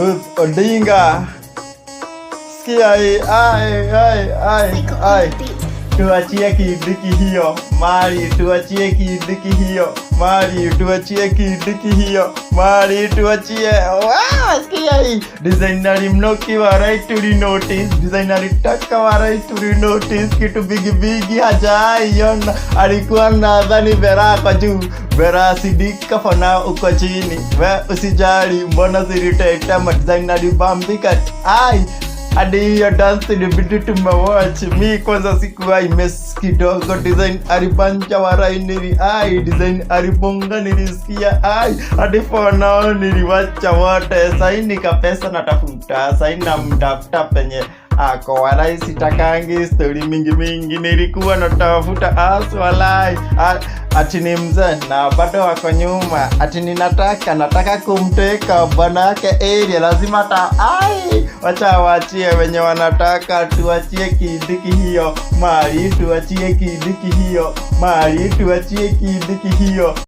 Ruth Odinga. Sikia ai. Tuachie Kindiki hiyo mali, tuachie Kindiki hiyo mali, tuachie Kindiki hiyo mali, tuachie. Wow, sikia hii. Designer Mnoki wa right to notice, designer Taka wa right to notice, kitu bigi hajaiona. Alikuwa nadhani Vera kwa juu, Vera Sidika for now uko chini. We usijali, mbona ziliteta designer Bambika. Ai hadi hiyo dance ilibidi tumewatch. Mi kwanza sikuwa imesi kidogo. Design alibanja warainiri. Design alibonga nilisikia. Hadi for now niliwacha wote. Sahi nikapesa natafuta. Sahi namtafuta penye ako walai sitakangi story mingi nilikuwa natafuta walai. Ati ni mzee na bado wako nyuma. Ati nataka kumteka bwanake area lazima wacha wachie wenye wanataka. Tuachie Kindiki hiyo mali, tuachie Kindiki hiyo mali, tuachie Kindiki hiyo.